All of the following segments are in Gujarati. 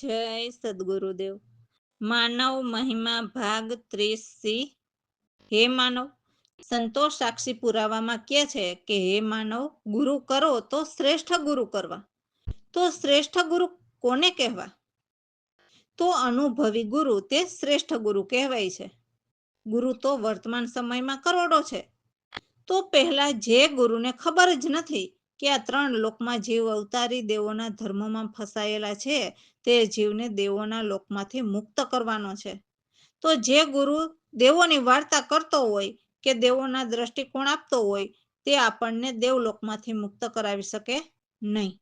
જય સદગુરુદેવ। માનવ મહિમા ભાગ 30C। હે માનવ, સંતો સાક્ષી પુરાવામાં કહે છે કે હે માનવ, ગુરુ કરો તો શ્રેષ્ઠ ગુરુ કરવા। તો શ્રેષ્ઠ ગુરુ કોને કહેવા? તો અનુભવી ગુરુ તે શ્રેષ્ઠ ગુરુ કહેવાય છે। ગુરુ તો વર્તમાન સમયમાં કરોડો છે। તો પહેલા જે ગુરુને ખબર જ નથી કે આ 3 લોકમાં જીવ અવતારી દેવોના ધર્મમાં ફસાયેલા છે, તે જીવને દેવોના લોકમાંથી મુક્ત કરવાનો છે, તો જે ગુરુ દેવોની વાર્તા કરતો હોય કે દેવોના દ્રષ્ટિકોણ આપતો હોય, તે આપણને દેવલોકમાંથી મુક્ત કરાવી શકે નહીં।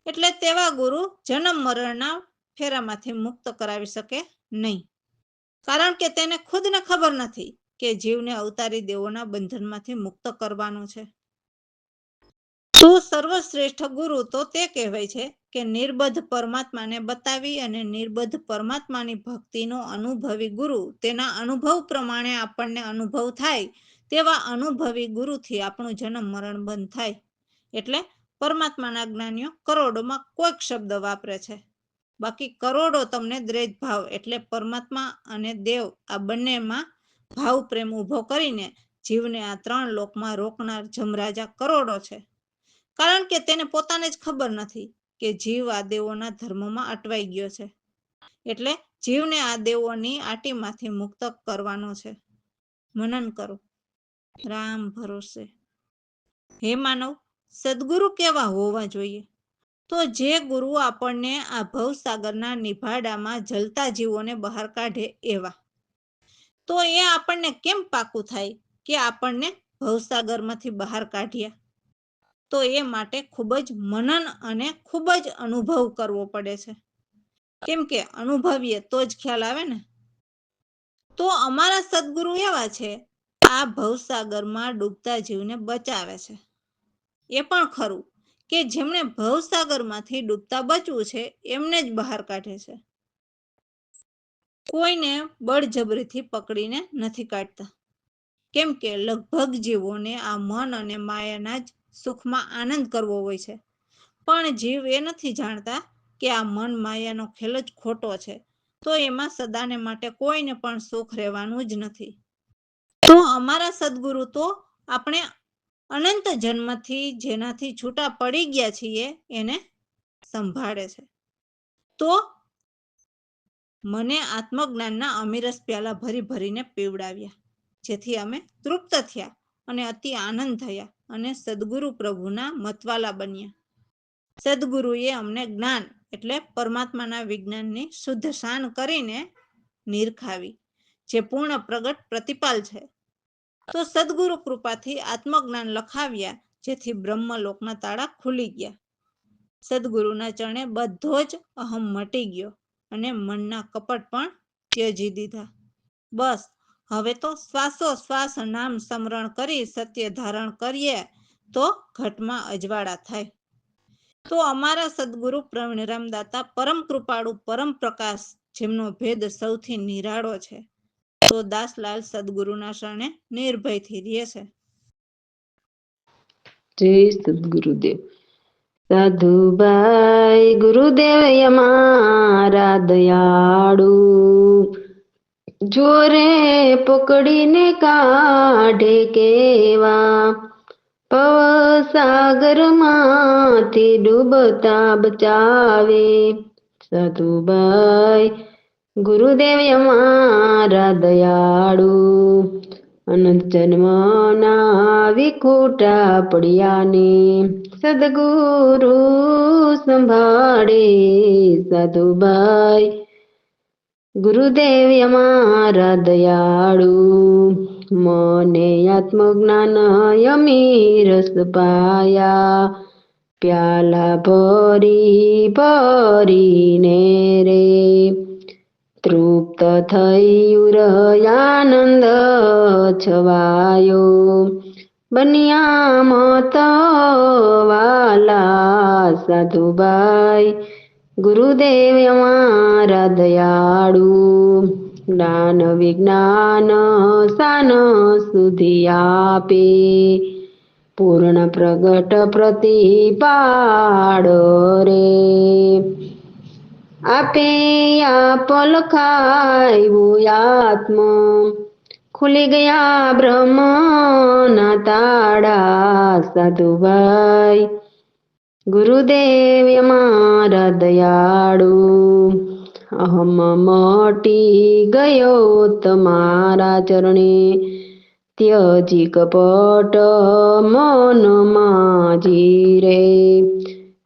એટલે તેવા ગુરુ જન્મ મરણના ફેરામાંથી મુક્ત કરાવી શકે નહીં, કારણ કે તેને ખુદને ખબર નથી કે જીવને અવતારી દેવોના બંધનમાંથી મુક્ત કરવાનો છે। તો સર્વશ્રેષ્ઠ ગુરુ તો તે કહેવાય છે કે નિર્બદ્ધ પરમાત્માને બતાવી અને નિર્બદ્ધ પરમાત્માની ભક્તિનો અનુભવી ગુરુ તેના અનુભવ પ્રમાણે આપણને અનુભવ થાય તેવા અનુભવી ગુરુથી આપણું જન્મ મરણ બંધ થાય। એટલે પરમાત્માના જ્ઞાનીઓ કરોડોમાં કોઈક શબ્દ વાપરે છે, બાકી કરોડો તમને દ્વૈત ભાવ એટલે પરમાત્મા અને દેવ આ બંનેમાં ભાવ પ્રેમ ઊભો કરીને જીવને આ 3 લોકમાં રોકનાર જમરાજા કરોડો છે, કારણ કે તેને પોતાને જ ખબર નથી કે જીવ આ દેવોના ધર્મમાં અટવાઈ ગયો છે, એટલે જીવને આ દેવોની આટીમાંથી મુક્ત કરવાનો છે। મનન કરો, રામ ભરોસે। હે માનવ, સદગુરુ કેવા હોવા જોઈએ? તો જે ગુરુ આપણને આ ભવસાગરના નિભાડામાં જલતા જીવોને બહાર કાઢે એવા। તો એ આપણને કેમ પાકું થાય કે આપણને ભવસાગરમાંથી બહાર કાઢ્યા? તો એ માટે ખૂબ જ મનન અને ખૂબ જ અનુભવ કરવો પડે છે, કેમ કે અનુભવીએ તો જ ખ્યાલ આવે ને। તો અમારા સદગુરુ એવા છે, આ ભવસાગરમાં ડૂબતા જીવને બચાવે છે। એ પણ ખરું કે જેમણે ભવસાગરમાંથી ડૂબતા બચવું છે એમને જ બહાર કાઢે છે, કોઈને બળજબરીથી પકડીને નથી કાઢતા, કેમ કે લગભગ જીવોને આ મન અને માયાના જ સુખમાં આનંદ કરવો હોય છે, પણ જીવ એ નથી જાણતા કે આ મન માયાનો ખેલ જ ખોટો છે, તો એમાં સદાને માટે કોઈને પણ સુખ રહેવાનું જ નથી। તો અમારા સદગુરુ તો આપણે અનંત જન્મથી જેનાથી છૂટા પડી ગયા છીએ એને સંભાળે છે। તો મને આત્મજ્ઞાનના અમીરસ પ્યાલા ભરી ભરીને પીવડાવ્યા, જેથી અમે તૃપ્ત થયા અને અતિ આનંદ થયા અને સદગુરુ પ્રભુના મતવાલા બન્યા। સદગુરુએ અમને જ્ઞાન એટલે પરમાત્માના વિજ્ઞાનની શુદ્ધ શાન કરીને નિરખાવી, જે પૂર્ણ પ્રગટ પ્રતિપાલ છે। તો સદગુરુ કૃપાથી આત્મજ્ઞાન લખાવ્યા, જેથી બ્રહ્મલોકના તાળા ખુલી ગયા। સદગુરુના ચરણે બધો જ અહમ મટી ગયો અને મનના કપટ પણ ત્યજી દીધા। બસ હવે તો શ્વાસોશ્વાસ નામ સ્મરણ કરી સત્ય ધારણ કરીએ તો ઘટમાં અજવાળા થાય। તો અમારા સદગુરુ પ્રવીણ રામદાતા પરમ કૃપાળુ પરમ પ્રકાશ, જેમનો ભેદ સૌથી નિરાળો છે, તો દાસલાલ સદગુરુના શરણે નિર્ભયથી રહે છે। જય સદગુરુદેવ। સાધુભાઈ ગુરુદેવ અમારા દયાળુ, જોરે પકડીને કાઢે કેવા, ભવસાગરમાંથી ડૂબતા બચાવે। સાધુભાઈ ગુરુદેવ અમારા દયાળુ, અનંત જન્મના વિખૂટા પડ્યાને સદગુરુ સંભાળે। સાધુભાઈ ગુરુદેવ અમારા દયાળુ, મને આત્મજ્ઞાન યમી રસ પાયા, પ્યાલા ભરી ભરીને રે તૃપ્ત થયું આનંદ છવાયો, બન્યા મતવાલા। સાધુભાઈ ગુરુદેવ અમારા દયાળુ, જ્ઞાન વિજ્ઞાન શાન સુધી આપે, પૂર્ણ પ્રગટ પ્રતિપાળ રે। આપે આ પલખાયો આત્મ ખુલી ગયા બ્રહ્મના તાળા સાધુભાઈ ગુરુદેવ અમારા દયાળુ અહમ મટી ગયો તમારા ચરણે ત્યજી કપટ મનમાં જીરે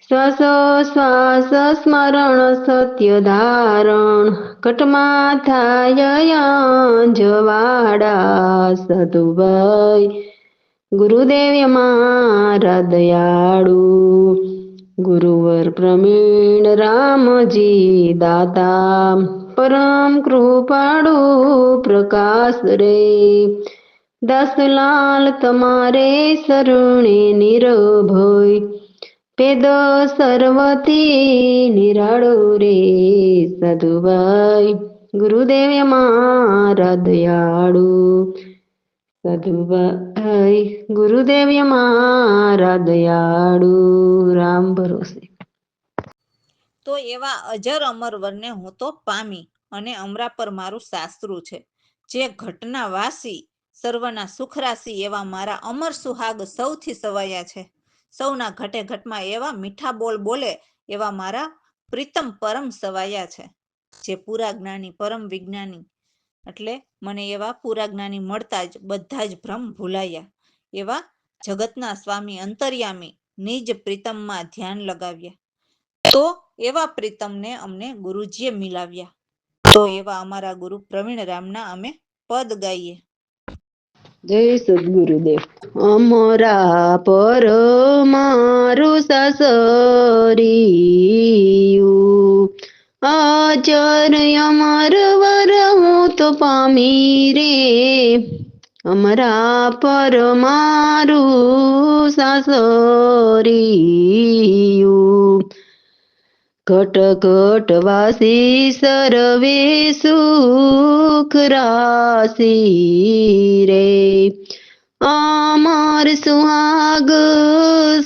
શ્વાસ શ્વાસ સ્મરણ સત્ય ધારણ કટમાં થાય જવાડા સધુભાઈ ગુરુદેવ અમારા દયાળુ ગુરુવર પ્રવીણ રામજી દાતા પરમ કૃપાળુ પ્રકાશ રે દાસલાલ તમારે શરણે નિર્ભય પેદ સર્વતી નિરાળો રે સાધુભાઈ ગુરુદેવ અમારા દયાળુ સાધુભાઈ ગુરુદેવ અમારા દયાળુ રામ ભરોસે. તો એવા અજર અમર વરને હું તો પામી અને અમરા પર મારું સાસરું છે. જે ઘટના વાસી સર્વના સુખરાશી એવા મારા અમર સુહાગ સૌથી સવાયા છે. સૌના ઘટે ઘટમાં એવા મીઠા બોલ બોલે એવા મારા પ્રીતમ પરમ સવાયા છે. જે પૂરા જ્ઞાની પરમ વિજ્ઞાની એટલે મને એવા પૂરા જ્ઞાની મળતા જ બધા જ ભ્રમ ભૂલાયા એવા જગતના સ્વામી અંતર્યામી નિજ પ્રીતમમાં ધ્યાન લગાવ્યા. તો એવા પ્રીતમને અમને ગુરુજીએ મિલાવ્યા. તો એવા અમારા ગુરુ પ્રવીણ રામના અમે પદ ગાઈએ. જય સદગુરુદેવ. અમરા પર મારું સાસરિયું અજર અમર વર હું તો પામી રે અમરા પર મારું સાસરિયું ઘટ ઘટ વાસી સર્વે સુખ રાશી રે અમર સુહાગ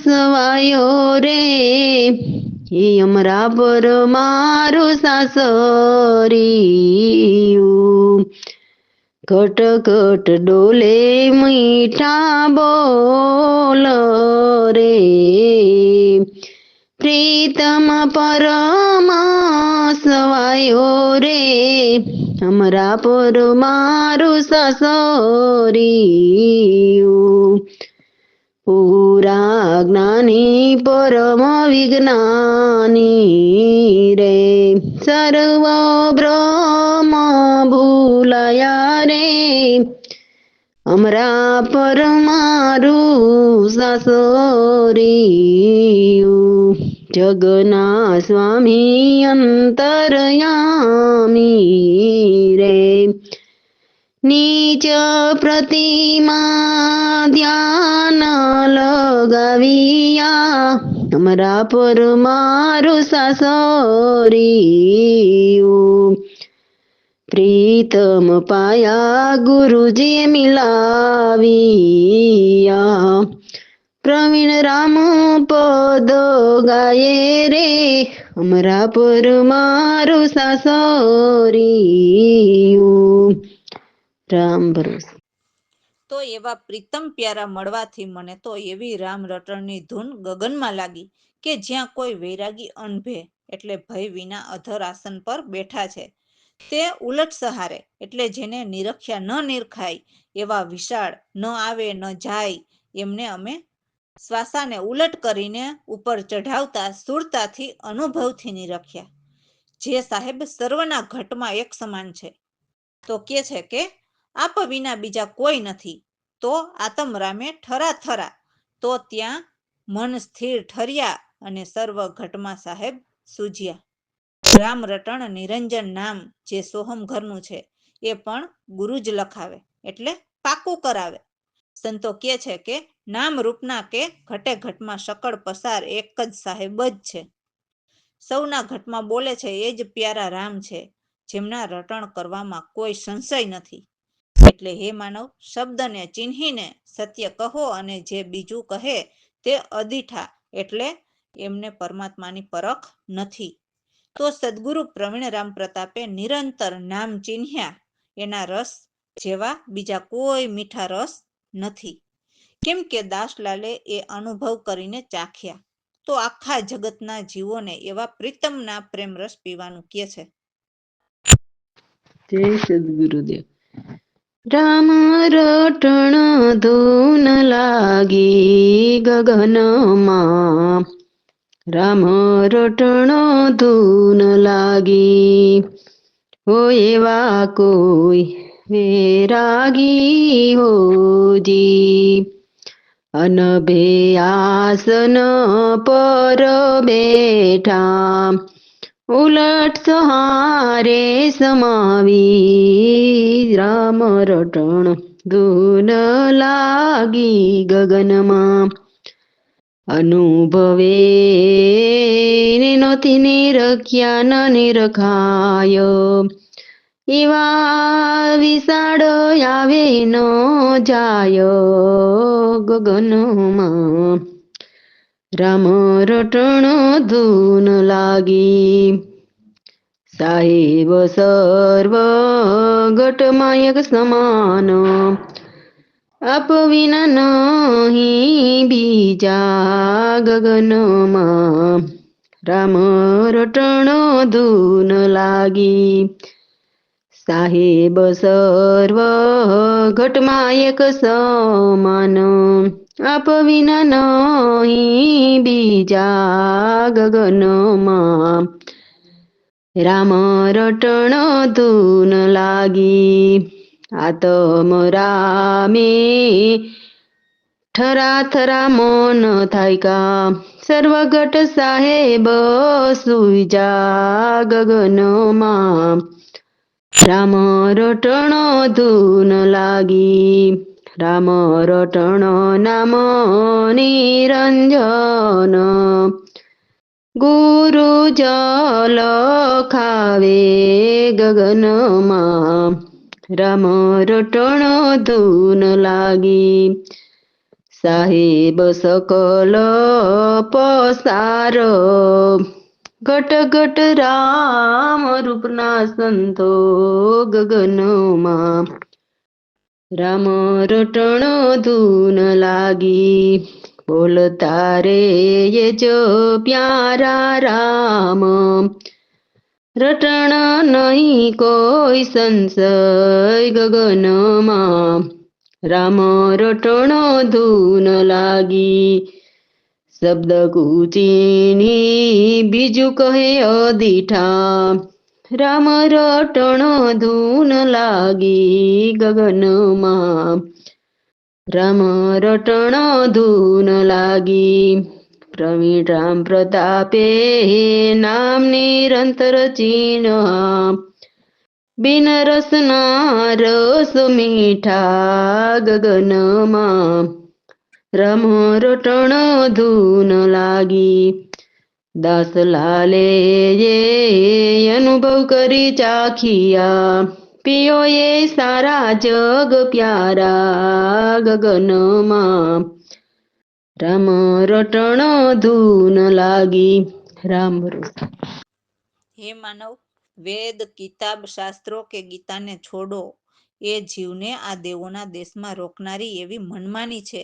સવાયો રે એ અમરા પર મારું સાસરિયું ઘટ ઘટ ડોલે મીઠા બોલ રે પ્રીતમ પરમા સવાયો રે અમરા પર મારું સાસરિયું પૂરા જ્ઞાની પરમ વિજ્ઞાની રે સર્વ બ્રહ્મ ભૂલાયા રે અમરા પર મારું સાસરિયું જગના સ્વામી અંતર્યામી રે નીચ પ્રતિમા ધ્યાન લગાવિયા અમરા પર મારું સાસરિયું પ્રીતમ પાયા ગુરુજી મિલાવિયા પ્રવીણ રામ પદ ગાયે રે અમરા પર મારું સાસરિયું રામ ભરોસે. તો એવા પ્રીતમ પ્યારા મળવાથી મને તો એવી રામ રટણની ધૂન ગગનમાં લાગી કે જ્યાં કોઈ વૈરાગી અનભે એટલે ભય વિના અધર આસન પર બેઠા છે તે ઉલટ સહારે એટલે જેને નિરખ્યા ન નિરખાય એવા વિશાળ ન આવે ન જાય એમને અમે શ્વાસાને ઉલટ કરીને ઉપર ચઢાવતા સુરતાથી અનુભવથી નિરખ્યા. જે સાહેબ સર્વના ઘટમાં એક સમાન છે તો કે છે કે આપ વિના બીજા કોઈ નથી તો આતમ રામે ઠરા થરા તો ત્યાં મન સ્થિર ઠર્યા અને સર્વ ઘટમાં સાહેબ સૂજ્યા. રામ રટણ નિરંજન નામ જે સોહમ ઘરનું છે એ પણ ગુરુ જ લખાવે એટલે પાકું કરાવે. સંતો કહે છે કે નામ રૂપના કે ઘટે ઘટમાં શકળ પસાર એક જ સાહેબ જ છે. સૌના ઘટમાં બોલે છે એ જ પ્યારા રામ છે જેમના રટણ કરવામાં કોઈ સંશય નથી. એટલે હે માનવ શબ્દને ચિહ્નીને સત્ય કહો અને જે બીજું કહે તે અદીઠા એટલે એમને પરમાત્માની પરખ નથી. તો સદગુરુ પ્રવીણરામ પ્રતાપે નિરંતર નામ ચિહ્ન્યા એના રસ જેવા બીજા કોઈ મીઠા રસ નથી. કેમ કે દાસલાલે એ અનુભવ કરીને ચાખ્યા. તો આખા જગતના જીવોને એવા પ્રીતમના પ્રેમ રસ પીવાનું કહે છે. જય સદગુરુદેવ. રામ રટણ ધૂન લાગી ગગનમાં, રામ રટણ ધૂન લાગી, હો એવા કોઈ વેરાગી હોજી, અનભે આસન પર બેઠા, ઉલટ સહારે સમાવી, રામ રટણ ધૂન લાગી ગગનમાં, અનુભવે નોતી નિરખ્યા ન નિરખાય, એવા વિશાળ આવે ન જાય ગગનમાં, રામ રટણ ધૂન લાગી, સાહેબ સર્વ ઘટમાયક સમાન, આપ વિના નહીં બીજા ગગનમાં, રામ રટણ ધૂન લાગી, સાહેબ સર્વ ઘટમાં એક સમાન, આપ વિના નહીં બીજા ગગનમાં, રામ રટણ ધૂન લાગી, આતમ રામે ઠરા થરા મન થાય કા, સર્વઘટ સાહેબ સુઈજા ગગનમાં, રામ રટણ ધૂન લાગી, રામ રટણ નામ નિરંજન, ગુરુ જલ ખાવે ગગનમાં, રામ રટણ ધૂન લાગી, સાહેબ સકલ પસાર, ઘટ ઘટ રામ રૂપના સંતો ગગનમાં, રામ રટણ ધૂન લાગી, બોલતા રે એ જો પ્યારા રામ, રટણ નહીં કોઈ સંશય ગગનમાં, રામ રટણ ધૂન લાગી, શબ્દ કુચીની બીજું કહે અદીઠા, રામ રટણ ધૂન લાગી ગગનમાં, રામ રટણ ધૂન લાગી, પ્રવીણરામ પ્રતાપે નામ નિરંતર ચીન્હા, બિન રસના રસ મીઠા ગગનમાં, રામ રટણ ધૂન લાગી, દાસલાલે અનુભવ કરી ચાખિયા, પિયો એ સારા જગ પ્યારા ગગનમાં, રામ રટણ ધૂન લાગી. રામ ભરોસે. હે માનવ, વેદ કિતાબ શાસ્ત્રો કે ગીતાને છોડો એ જીવને આ દેવોના દેશમાં રોકનારી એવી મનમાની છે.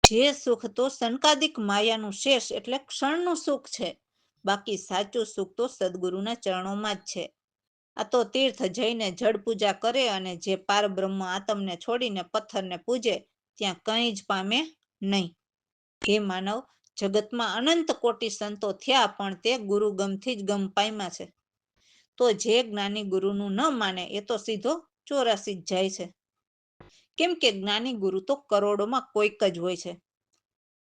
જે સુખ તો સંકાદિક માયાનું શેષ એટલે ક્ષણનું સુખ છે, બાકી સાચું સુખ તો સદગુરુના ચરણોમાં જ છે. આ તો તીર્થ જઈને જળ પૂજા કરે અને જે પાર બ્રહ્મ આત્મને છોડીને પથ્થરને પૂજે ત્યાં કંઈ જ પામે નહીં. હે માનવ, જગતમાં અનંત કોટી સંતો થયા પણ તે ગુરુ ગમથી જ ગમ પામ્યા છે. તો જે જ્ઞાની ગુરુનું ન માને એ તો સીધો 84 જ જાય છે. કેમ કે જ્ઞાની ગુરુ તો કરોડોમાં કોઈક જ હોય છે.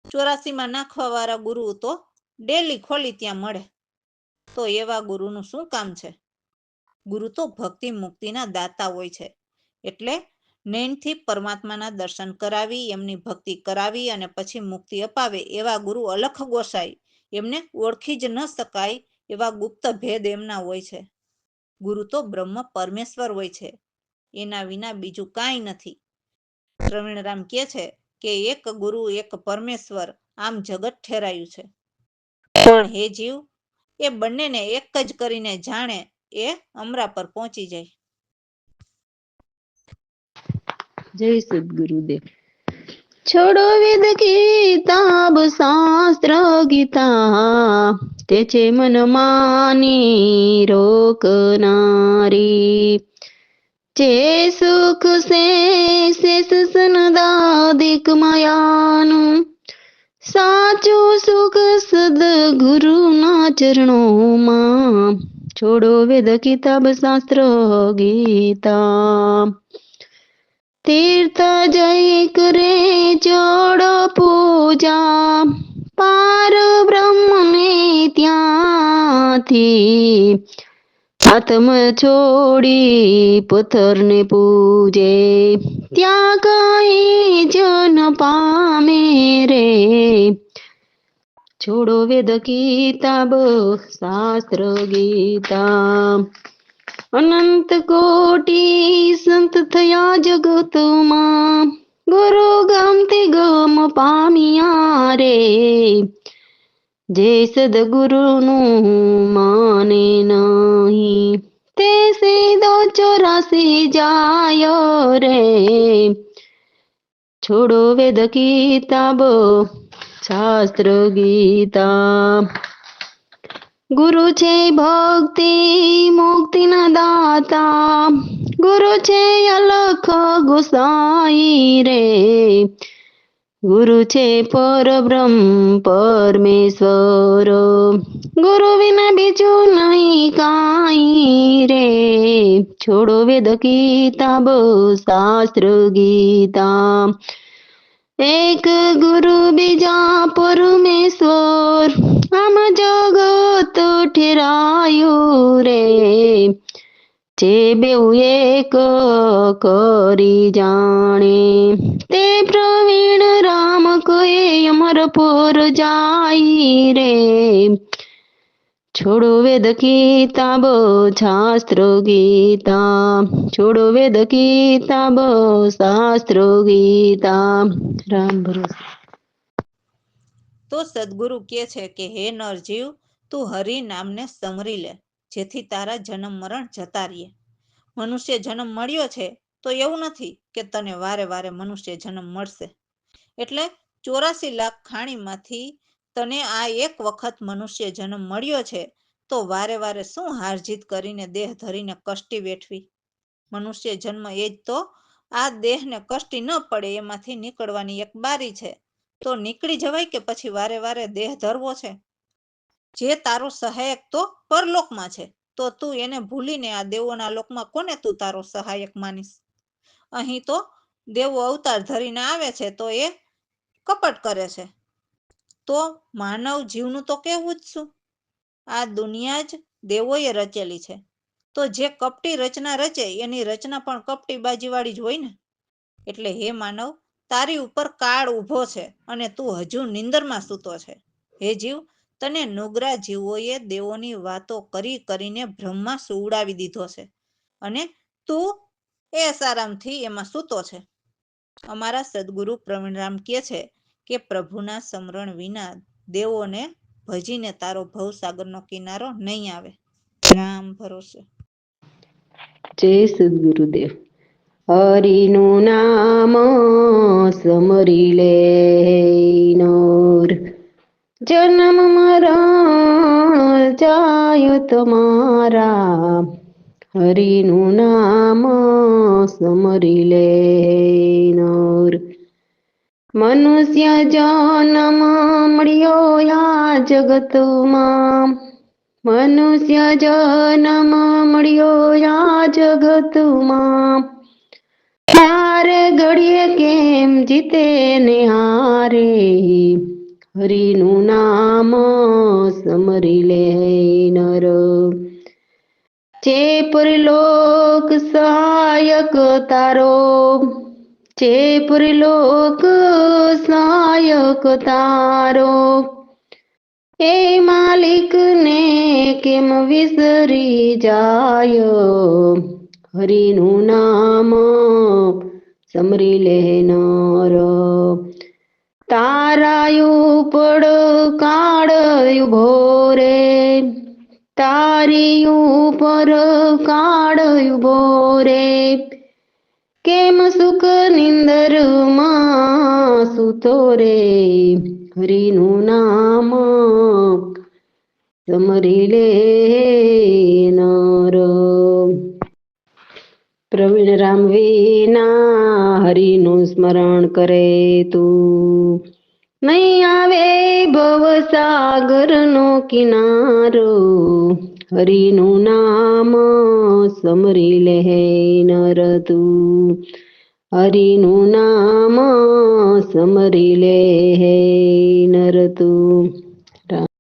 84માં નાખવા વાળા ગુરુ તો ડેલી ખોલી ત્યાં મળે. તો એવા ગુરુનું શું કામ છે? ગુરુ તો ભક્તિ મુક્તિના દાતા હોય છે. એટલે નૈનથી પરમાત્માના દર્શન કરાવી, એમની ભક્તિ કરાવી અને પછી મુક્તિ અપાવે એવા ગુરુ અલખ ગોસાઈ, એમને ઓળખી જ ન શકાય એવા ગુપ્ત ભેદ એમના હોય છે. ગુરુ તો બ્રહ્મ પરમેશ્વર હોય છે, એના વિના બીજું કાંઈ નથી. પ્રવીણરામ કહે છે કે એક ગુરુ એક પરમેશ્વર આમ જગત ઠેરાયું છે. પણ હે જીવ, એ બંનેને એક જ કરીને જાણે એ અમરા પર પહોંચી જાય. જય સદગુરુદેવ. छोड़ो वेद किताब शास्त्र गीता त्याचे मन मानी रोकणारी जे सुख से शेष सनदादिक मायाનું સાચું સુખ સદગુરુના ચરણોમાં છોડો વેદ કિતાબ શાસ્ત્ર ગીતા तीर्थ जय करे जोड़ो पूजा पार ब्रह्म ने ત્યાંથી આત્મ છોડી પથ્થર ને પૂજે ત્યાં કઈ જન પામે રે છોડો વેદ કિતાબ શાસ્ત્ર ગીતા અનંત કોટી સંત થયા જગતમાં ગુરુ ગમતી ગમ પામ્યા રે જે સદગુરુનું માને નહીં તે સીધો 84 જાય રે છોડો વેદ કિતાબ શાસ્ત્ર ગીતા ગુરુ છે ભક્તિ મુક્તિના દાતા ગુરુ છે અલખ ગોસાઈ રે ગુરુ છે પરબ્રહ્મ પરમેશ્વર ગુરુ વિના બીજું નહીં કાંઈ રે છોડો વેદ કિતાબ શાસ્ત્ર ગીતા એક ગુરુ બીજા પરમેશ્વર આમ જગત ઠેરાયું રે જે બેઉ એક કરી જાણે તે પ્રવીણ રામ કહે અમર પર જાય રે છોડો વેદ કિતાબ શાસ્ત્ર ગીતા છોડો વેદ કિતાબ શાસ્ત્ર ગીતા રામ ભરોસે. તો સદગુરુ કહે છે કે હે નરજીવ, તું હરિ નામને સમરી લે જેથી તારા જન્મ મરણ જતા રહીએ. મનુષ્ય જન્મ મળ્યો છે તો એવું નથી કે તને વારે વારે મનુષ્ય જન્મ મળશે. એટલે 84 લાખ ખાણીમાંથી તને આ એક વખત મનુષ્ય જન્મ મળ્યો છે તો વારે વારે શું હારજીત કરીને દેહ ધરીને કષ્ટી વેઠવી. મનુષ્ય જન્મ એ જ તો આ દેહને કષ્ટી ન પડે એમાંથી નીકળવાની એક બારી છે. તો નીકળી જવાય કે પછી વારે વારે દેહ ધરવો છે? જે તારો સહાયક તો પરલોકમાં છે તો તું એને ભૂલીને આ દેવોના લોકમાં કોને તું તારો સહાયક માનીશ? અહીં તો દેવો અવતાર ધરીને આવે છે તો એ કપટ કરે છે. તો માનવ જીવનું તો કહેવું જ શું? આ દુનિયા જ દેવોએ રચેલી છે. તો જે કપટી રચના રચે એની રચના પણ કપટી બાજીવાળી જ હોય ને. એટલે હે માનવ, તારી ઉપર કાળ ઊભો છે અને તું હજુ નિંદરમાં સૂતો છે. હે જીવ, તને નુગરા જીવોએ દેવોની વાતો કરી કરીને ભ્રમમાં સુવડાવી દીધો છે અને તું એ સારામથી એમાં સૂતો છે. અમારા સદગુરુ પ્રવીણરામ કહે છે કે પ્રભુના સ્મરણ વિના દેવોને ભજીને તારો ભવસાગરનો કિનારો નહીં આવે. રામ ભરોસે. જય સદગુરુદેવ. હરિનું નામ સમરી લે નર જન્મ મરણ જાય તમારા હરિનું નામ સમરી લે નર મનુષ્ય જન્મ મળ્યો આ જગતમાં મનુષ્ય જન્મ મળ્યો આ જગતમાં હારે ઘડીએ કેમ જીતે ને હારે હરિનું નામ સમરી લે નર જે પરલોક સહાયક તારો જે પરલોક સહાયક તારો એ માલિક ને કેમ વિસરી જાય હરિનું નામ સમરી લે નર તારા પડ કાળ ઉભો રે તારી ઉપર કાળ ઉભો રે કેમ સુખ નિંદરમાં સૂતો રે હરિનું નામ સમરી લે નર પ્રવીણ રામ વિના હરિનું સ્મરણ કરે તું નહીં આવે ભવસાગરનો કિનારો હરિનું નામ સમરી લે નર તું હરિનું નામ સમરી લે નર તું